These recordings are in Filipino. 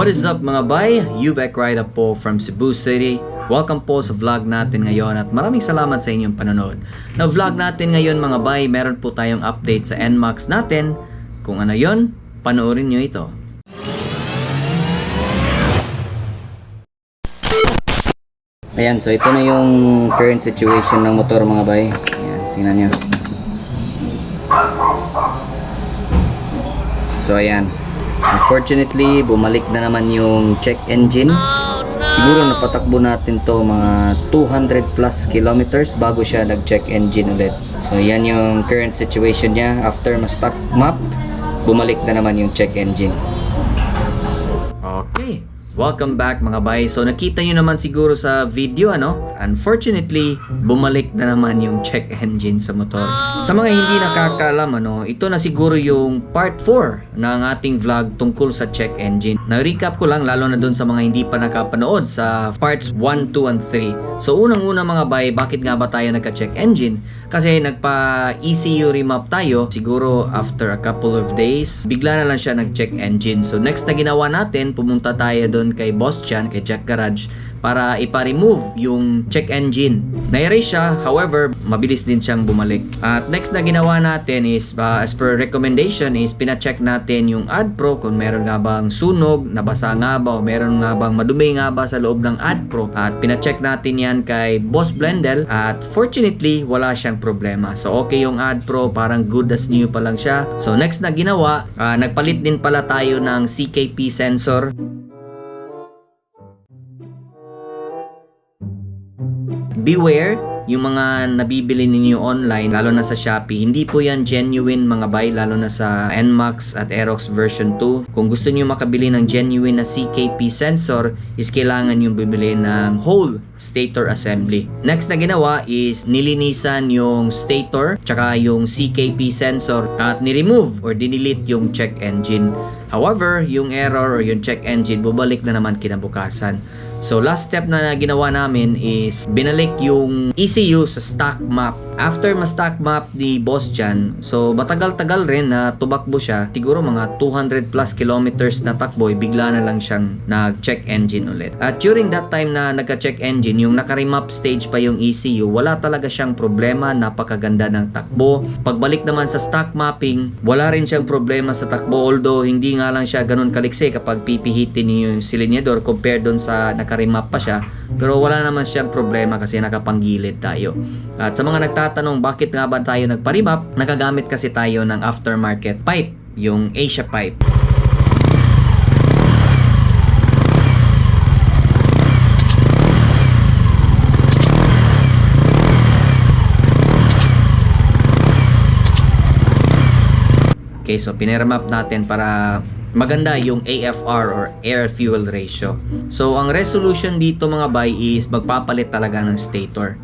What is up mga bay? Ubek Rida po from Cebu City. Welcome po sa vlog natin ngayon at maraming salamat sa inyong panonood. Na vlog natin ngayon mga bay, meron po tayong update sa NMAX natin. Kung ano yon, panoorin nyo ito. Ayan, so ito na yung current situation ng motor mga bay. Ayan, tingnan nyo. So ayan, unfortunately bumalik na naman yung check engine. Siguro napatakbo natin to mga 200 plus kilometers bago siya nag-check engine ulit. So yan yung current situation niya. After ma-stock map, bumalik na naman yung check engine. Okay, welcome back mga bay. So nakita nyo naman siguro sa video unfortunately bumalik na naman yung check engine sa motor. Sa mga hindi nakakaalam ito na siguro yung part 4 ng ating vlog tungkol sa check engine. Na-recap ko lang lalo na dun sa mga hindi pa nakapanood sa parts 1, 2, and 3. So unang-una mga bay, bakit nga ba tayo nagka-check engine? Kasi nagpa-ECU remap tayo. Siguro after a couple of days, bigla na lang siya nag-check engine. So next na ginawa natin, pumunta tayo dun kay Boss Chan, kay Jack Garage, para ipa-remove yung check engine. Na-erase siya, however, mabilis din siyang bumalik. At next na ginawa natin is, as per recommendation, is pina-check natin yung AdPro kung meron nga bang sunog, nabasa nga ba, o meron nga bang madumi nga ba sa loob ng AdPro. At pina-check natin yan kay Boss Blendel at fortunately, wala siyang problema. So okay yung AdPro, parang good as new pa lang siya. So next na ginawa, nagpalit din pala tayo ng CKP sensor. Beware, yung mga nabibili ninyo online, lalo na sa Shopee, hindi po yan genuine mga bay, lalo na sa NMAX at Aerox version 2. Kung gusto niyo makabili ng genuine na CKP sensor, is kailangan nyo bibili ng whole stator assembly. Next na ginawa is nilinisan yung stator, tsaka yung CKP sensor, at ni-remove or dinelete yung check engine. However, yung error or yung check engine, bubalik na naman kinabukasan. So last step na ginawa namin is binalik yung ECU sa stock map. After ma-stock map ni Boss Chan, so matagal-tagal rin na tumakbo siya. Siguro mga 200 plus kilometers na takbo, bigla na lang siyang nag-check engine ulit. At during that time na nagka-check engine, yung naka-remap stage pa yung ECU, wala talaga siyang problema, napakaganda ng takbo. Pagbalik naman sa stock mapping, wala rin siyang problema sa takbo, although hindi nga lang siya ganun kaliksi kapag pipihitin niyo yung silinyador compared doon sa naka-remap pa siya. Pero wala naman siyang problema kasi nakapanggilid tayo. At sa mga nagtatanong bakit nga ba tayo nagpa-remap, nakagamit kasi tayo ng aftermarket pipe, yung Asia pipe. Okay, so piniremap natin para maganda yung AFR or air fuel ratio. So ang resolution dito mga bay is magpapalit talaga ng stator.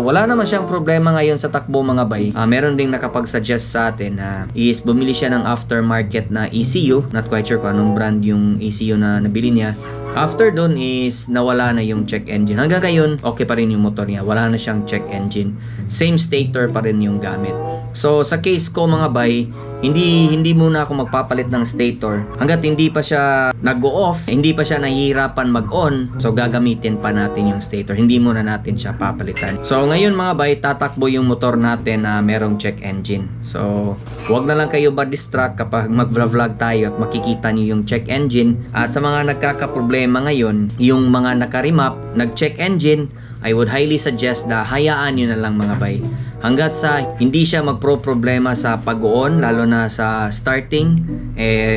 Wala naman siyang problema ngayon sa takbo mga bay. Meron ding nakapag-suggest sa atin na is bumili siya ng aftermarket na ECU. Not quite sure kung anong brand yung ECU na nabili niya. After dun is nawala na yung check engine. Hanggang ngayon, okay pa rin yung motor niya. Wala na siyang check engine. Same stator pa rin yung gamit. So sa case ko mga bay, hindi muna ako magpapalit ng stator hanggat hindi pa siya nag-go-off, hindi pa siya nahihirapan mag-on. So gagamitin pa natin yung stator, hindi muna natin siya papalitan. So ngayon mga bay, tatakbo yung motor natin na merong check engine. So huwag na lang kayo ma-distract kapag mag-vlog tayo at makikita niyo yung check engine. At sa mga nagkakaproblema ngayon, yung mga naka-remap, nag-check engine, I would highly suggest na hayaan nyo na lang mga bay. Hanggat sa hindi siya magpro-problema sa pag-on, lalo na sa starting,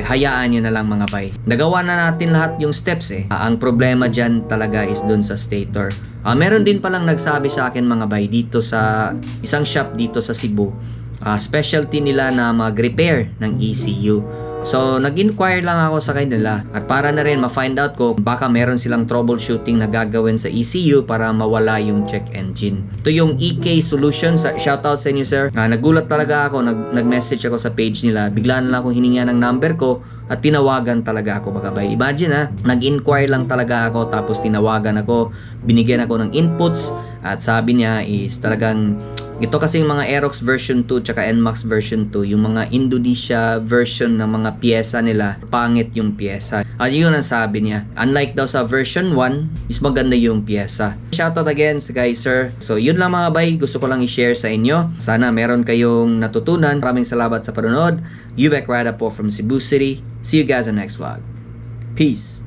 hayaan nyo na lang mga bay. Nagawa na natin lahat yung steps Ang problema dyan talaga is dun sa stator. Meron din palang nagsabi sa akin mga bay dito sa isang shop dito sa Cebu. Specialty nila na mag-repair ng ECU. So, nag-inquire lang ako sa kanila at para na rin ma-find out ko baka meron silang troubleshooting na gagawin sa ECU para mawala yung check engine. Ito yung EK Solutions. Shoutout sa inyo sir. Nagulat talaga ako, nag-message ako sa page nila. Bigla na lang akong hininga ng number ko at tinawagan talaga ako magabay. Imagine nag-inquire lang talaga ako tapos tinawagan ako, binigyan ako ng inputs at sabi niya is talagang Ito kasing mga Aerox version 2 tsaka NMAX version 2, yung mga Indonesia version ng mga pyesa nila, pangit yung pyesa. Yun ang sabi niya. Unlike daw sa version 1, is maganda yung pyesa. Shoutout again sa Geyser. So yun lang mga bay, gusto ko lang i-share sa inyo. Sana meron kayong natutunan. Maraming salamat sa panonood. Yubek Rada po from Cebu City. See you guys on next vlog. Peace!